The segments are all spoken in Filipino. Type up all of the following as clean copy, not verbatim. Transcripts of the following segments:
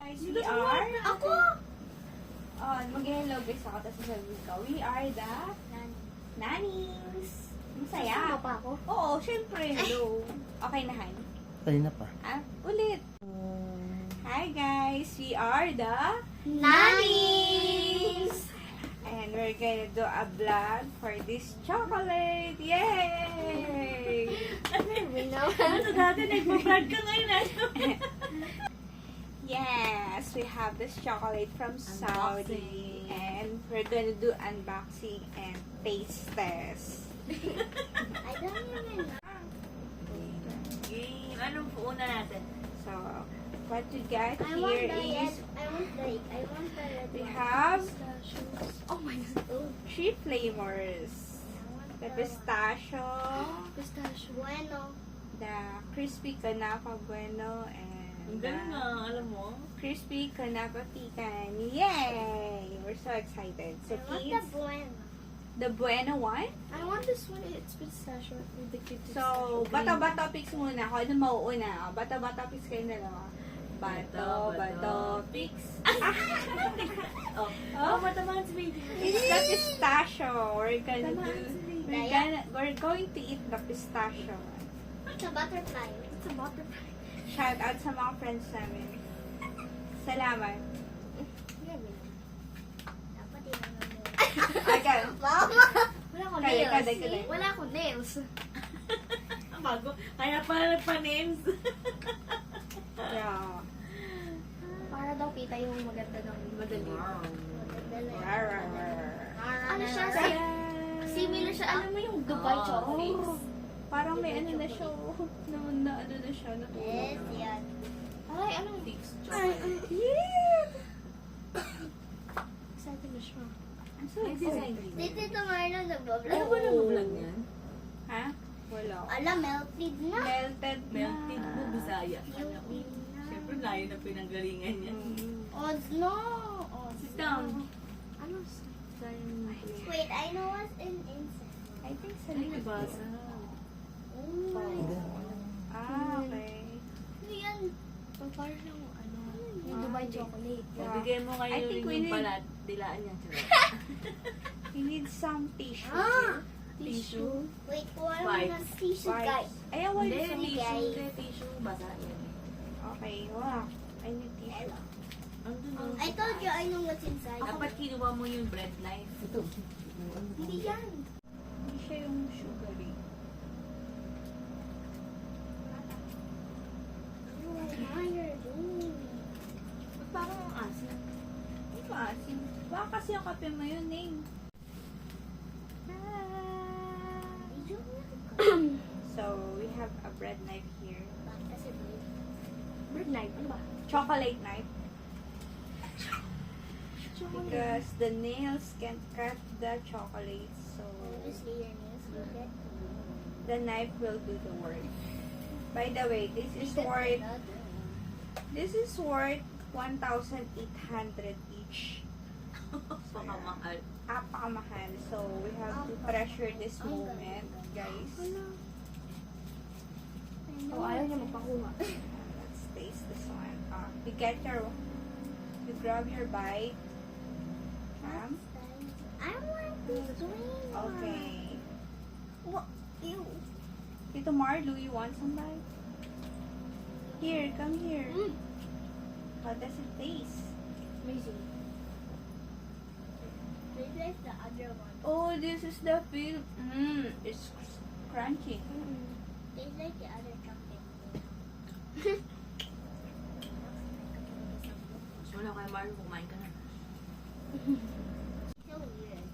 Guys, we are... Ako! Oh, mag-hello guys ako, tapos sasabihin ko, we are the... Nannies! Ang saya. Kasama pa ako? Oo, syempre, hello. Okay na, Han? Kanina pa. Ulit. Hi guys, we are the... Nannies! And we're gonna do a vlog for this chocolate. Yay! We know. Ano dati, nag-vlog ka ngayon Yes, we have this chocolate from Saudi. And we're gonna do unboxing and taste test. I don't even know. Game. Anong una natin? So, what we got I want here the is red we one. have Oh my god. Oh, 3 flavors. I want The pistachio, pistachio. Bueno. the crispy canapa bueno, Ang and galing the nga, alam mo. crispy canapa pecan. Yay! We're so excited. So, I want the kids, bueno. the bueno one. I want this one. It's pistachio. With the cute So, bato-bato picks muna. Kung ano mauuna. Bato-bato picks kayo dalawa. Bato-bato picks. Oh, Oh, matamaan si baby. it's the pistachio. We're going to eat the pistachio one. It's a butterfly. It's a butterfly. Shout out sa mga friends namin. Salamat. Dapat yun. Okay. Mama! Wala akong Kaya, nails. kada. Wala akong nails. Bago. Kaya pala nagpa-names. Yeah. Para daw kita yung maganda ng madali. Rar, rar, rar. Ano siya? Similar siya. Alam mo yung Dubai Oh, chocolate? Parang may ano na siya. Na ano na siya. Yes, yan. Ay, anong Fix Ay, chocolate. yeah! excited na siya? I'm so May design excited. din. Tito Marlon nagbablog. Ano ba nag-vlog niyan? Ha? Wala. Alam, melted na. Melted na. Melted mo, Bisaya. Melted na. Siyempre, layo na pinanggalingan niya. Odds no. Odds Sit down. no. Ano? Wait, I know what's inside. I think sa Ay, likod. nabasa. Oh my God. Okay. Ano yan? Parang ano, yung Dubai chocolate. Yeah. Bigay mo kayo I think rin we yung need- palat. Dilaan niya. We need some tissue. Tissue. Wait, kuha mo Wipes. ng tissue, Wipes. guys. Ay, wala Hindi, yung tissue. guys. Hindi, tissue. Basa yan. Okay, wow. I need tissue. Andun o. I told you I know what's inside. Dapat kinuha mo yung bread knife. Ito. Hindi yan. Hindi siya yung sugary. Oh my, you're doing. Ba't parang ang asin? Hindi ko asin. Baka kasi yung kape mo yun eh. So, we have a bread knife here. Bird knife, ano ba? Chocolate knife. Because the nails can't cut the chocolate. So, Obviously, your nails will get. the knife will do the work. By the way, this is worth 1,800 each. Pakamahal. Apakamahal. So, we have to treasure this moment, guys. Oh, ayaw niya magpakuha. Let's taste this one. You grab your bite. I want this green one. Okay. What? Ew. Tito Marlo, you want some bite? Here, come here. How does it taste? Amazing. It's like the other one. Oh, this is the feel. It's crunchy. It's like the other chocolate. Mas wala kay Marlon, kumain ka na. So weird.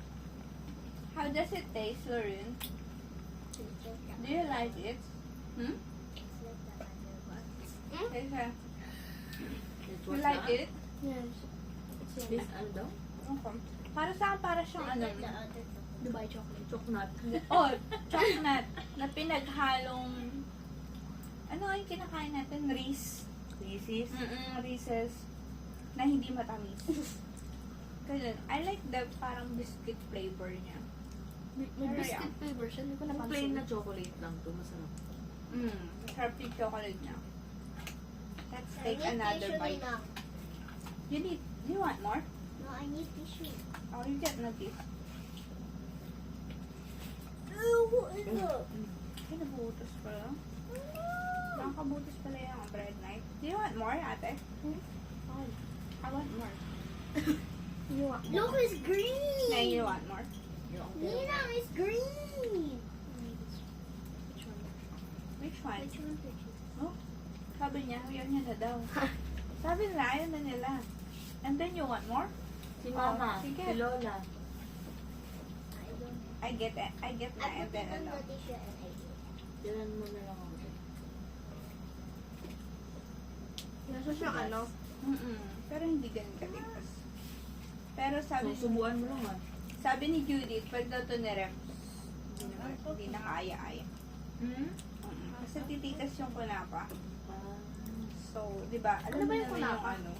How does it taste, Lauren? It's like the, Do you like it? Hmm? it's like the other one. Lisa, It you was like na- it? Yes. It's This ano daw? Okay. Para saan? Para siyang like ano? the other chocolate. Dubai chocolate. Choknut. Oh, chocolate na pinaghalong... Ano yung kinakain natin? Reese. Reese's. Reese's. Na hindi matamis. Ganun. I like the parang biscuit flavor niya. May Pero biscuit flavor siya. Hindi ko Kung napansin. plain na chocolate lang to, masarap. Masarap yung chocolate niya. Let's take I need another tissue bite. na. Do you want more? No, I need tissue. Oh, you get no gift. What is it? Ay, nabutos pala. Nakakabutos pala yung bread knife. Do you want more, ate? Oh, I want more. You want more? Look, it's green. Then you want more? Nina, it's green. Which one? Which one did you? Sabi niya, yun niya na daw. Sabi nila, ayaw na nila. And then you want more? Si Mama, sige. si Lola. I don't. I get it. I get na I and put then it on ano. the tissue and I eat. Dilan mo na lang ako. Nasa siyang ano? Pero hindi ganun katipas. Pero sabi Susubuan mo lang ah. sabi ni Judith, pag daw to ni-reps, hindi na kaaya-aya. Kasi titikas yung kunapa. So, di ba? Alam Ano mo ba yung naman yung kunapa? ano?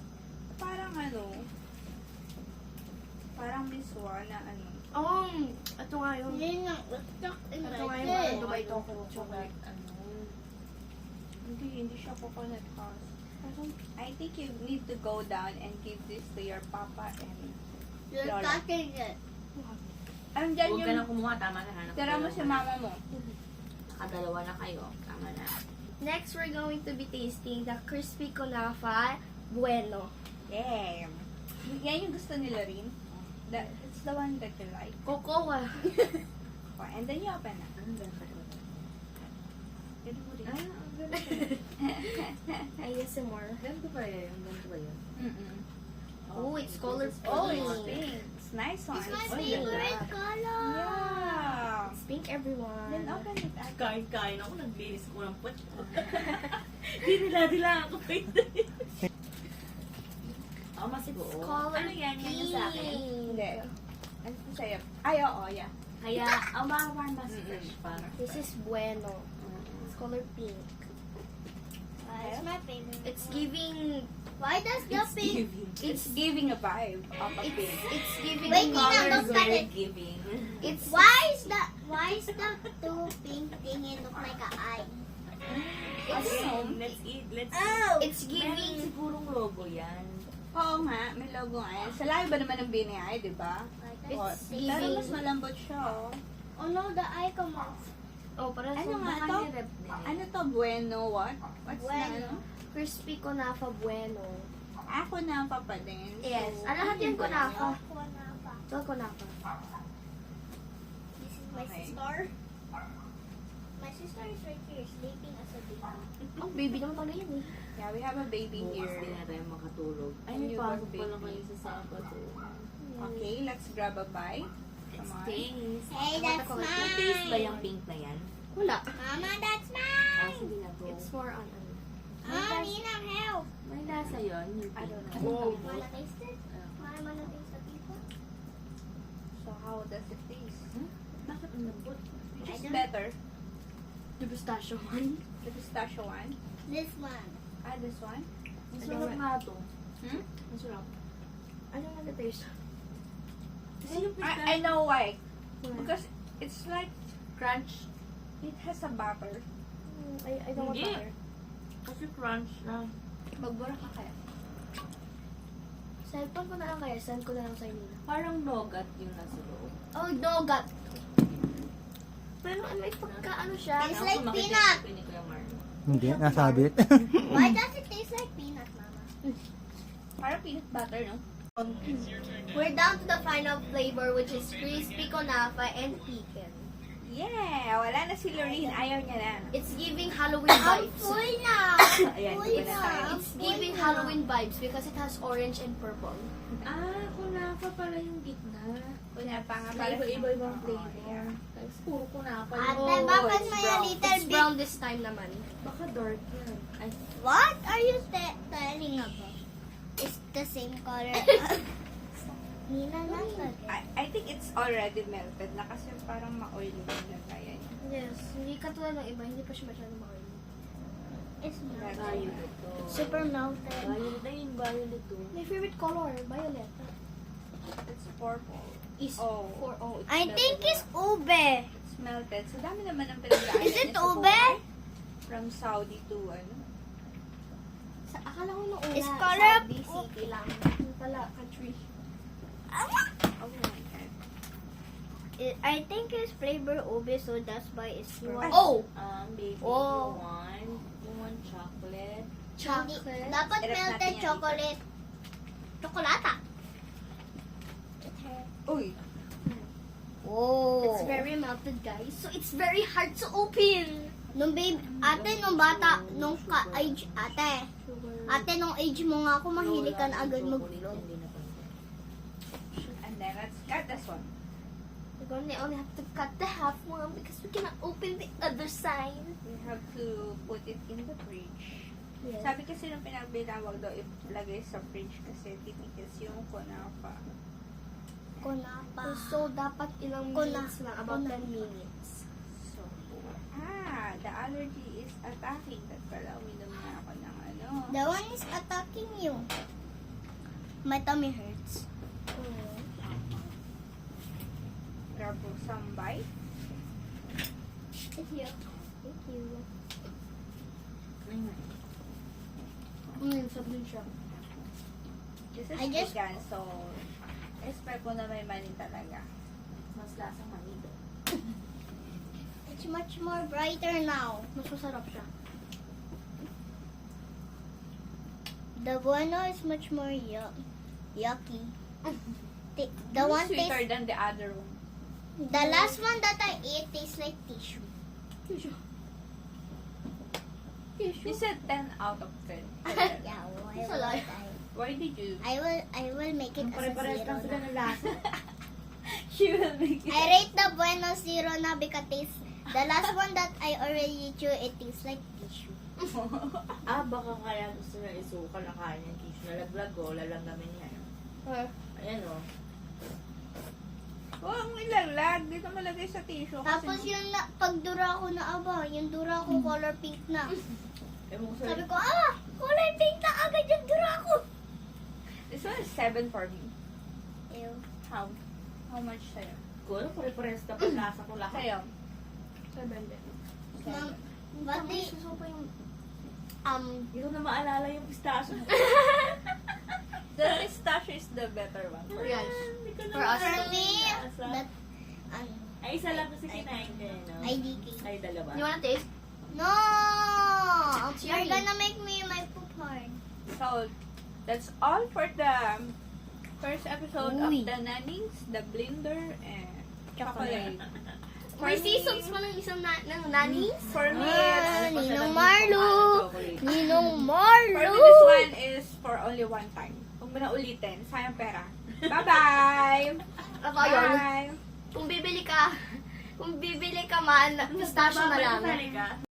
Parang miswa na ano. Oh, ito nga yung... Nina, it's stuck in Ito my nga yung teeth. ano ba ito? Chocolate. Ano? Hindi siya coconut sauce. I think you need to go down and give this to your papa and You're Lola. touching it. andyan Huwag ka yung nang kumuha, tama na. Hanap tira mo ka si lang. mama mo. Nakadalawa na kayo. Tama na. Next, we're going to be tasting the crispy kunafa bueno. Yeah. Yan yung gusto nila rin. It's the one that you like. Cocoa. Okay, and then you open na. Ano ba? Ganun mo rin. Ang ganda. ASMR. Ganito pa yun. Ganito ba yun? Oh, it's color Oh, pink. it's pink. It's nice one. It's my Oh, favorite yeah. color. Yeah. It's pink, everyone. Then open it up. Kain-kain ako. Naglinis ko ng pot. Dinila-dila ako. Ako masigo. It's color Ano yan? Yan yung sa akin. Hindi. Ano po sa'yo? Ay, oo, yeah. Kaya, ang mga mas fresh pa. This is bueno. It's color pink. It's my favorite. It's giving... Why does the pink? It's giving a vibe of a pink. It's giving Wait, Nina, color. don't cut it. giving. It's Why is the two pink thingy look like an eye? Let's eat. Let's Oh. It's Meron giving... sigurong logo yan. Oo nga, may logo nga yan. Sa layo ba naman ng biniyay, di ba? It's Pero giving... mas malambot siya, oh. Oh no, the eye come off. Oh, para Ano sa nga Baka to? ni-rep nila. Ano to? Bueno what? What's Bueno. na ano? crispy kunafa bueno. Ako na ang papa din. Yes. So, Lahat yan kunafa. Kunafa. Ito kunafa. This is my Okay. sister. My sister is right here, sleeping as a baby. Oh, baby naman pala yun eh. Yeah, we have a baby Bukas here. din na tayo makatulog. Ay, And may you pasok got pa lang baby. kayo sa Sabado. Okay, let's grab a bite. It's Come on. taste. Hey, that's May May taste ba mine. yung pink na yan? Wala. Mama, that's Ah, mine. sige na to. It's more on ano. Ah, Nina, help. May lasa yun, yung I pink. don't Ano know. pink? Wanna taste it? Wanna taste the pink one? So how does it taste? Bakit ang lambot? Which is don't- better? The pistachio one. The pistachio one? This one. This one? Masarap nga to. Hmm? Masarap. Ano nga the taste? Kasi yung I know why. Because it's like crunch. it has a butter. I don't want Hindi. butter. Kasi crunch na. Magbura ka kaya. Cellphone ko na lang kaya. Send ko na lang sa inyo. Parang nougat yung nasa loob. Oh, nougat. Pero may pagka ano siya. It's Ako like makikita peanut. ko ni Kuya Marlo. Hindi, nasabit. Why does it taste like peanut, Mama? Parang peanut butter, no? We're down to the final flavor which is crispy kunafa and pecan. Yeah! Wala na si Lorene. Ayaw niya na. It's giving Halloween I'm vibes. full now. Ayan, Full di ba na tayo? now. It's giving Halloween vibes because it has orange and purple. Ah, kunapa pala yung gitna. Kunya pa nga May pala. iba-ibang Oh, flavor. yeah. Tapos puro kunapa Ate, yung... bakit it's may brown. little It's bit? brown this time naman. Baka dark yan. Ay, What are you telling about? It's the same color. Nina, not again. I think it's already melted na kasi parang ma-oily na kaya niya. Yes. Hindi katulad ng iba, hindi pa siya masyadong ma-oily. It's melted. violet to. Super melted. Violet na yung violet to. My favorite color, violet. It's purple. Is Oh. it's I melted think na. it's ube. It's melted. So, dami naman ang pinagdaanan Is it niya sa ube? buhay. From Saudi to ano. Akala ko nung una, It's color Saudi of- City lang. country. Oh my God. I think it's flavor ube, so that's why it's more. Oh! Baby, Oh. you want chocolate? Chocolate. Dapat Hirap melted natin yan chocolate. Chocolata. Uy. Oh. It's very melted, guys. So it's very hard to open. Nung ate, nung bata, nung age, ate, nung age mo nga ako, mahilig ka na agad mag-vlog. Hindi na pwede. And then let's cut this one. We're gonna only have to cut the half one because we cannot open the other side. We have to put it in the fridge. Sabi kasi nung pinagbilawag daw ilagay sa fridge kasi tinikis yung kunapa. Kunapa. So, dapat ilang Kuna. minutes lang. About Kuna. 10 minutes. So, the allergy is attacking. That pala, uminom na ako ng ano. The one is attacking you. My tummy hurts. Grab some bite. Thank you. Thank you. Sabi siya. This is I just- vegan, so expect ko na may mani talaga. Mas lasang manito. It's much more brighter now. Mas masarap siya. The bueno is much more yucky. The one sweeter tastes, than the other one. the last one that I ate tastes like tissue. You said 10 out of 10. Yeah, why It's a would lie. Why did you? I will make it as a Pare-pares lang sila zero. ng lasa. She will make it. I rate the bueno zero na because the last one that I already chew, it tastes like tissue. Baka kaya gusto na isukal na kain yung tissue. Nalaglag ko, lalangamin niya. Ayan o. Huwag mo ilaglag. Dito malagay sa tissue. Tapos yung pag dura ko na yung dura ko color pink na. Sabi ko, color pink na agad yung dura ko. This one is 7 for me. Ew. How? How much sa'yo? Ko, pare-pares ka pa lasa ko lahat. Sa'yo? Ma'am, but they, Suso pa yung... Hindi ko na maalala yung pistachio. The pistachio is the better one. Yes. Hindi ko na For us. for maalala me, yung lasa. that, Ay, isa lang kasi kinain ko yun, no? IDK. Ay, dalawa. You wanna taste? No! It's You're yummy. gonna make me my poop hard. So, that's all for the first episode Uy. of the Nannings, the Blender, and chocolate. May seasons pa ng isang ng nannies. For me, it's, Ninong Marlo! Ninong for Marlo! me, this one is for only one time. Huwag mo na ulitin. Sayang pera. Bye-bye! Ako yun. Bye! Kung bibili ka man, pistachio na lang. Ka.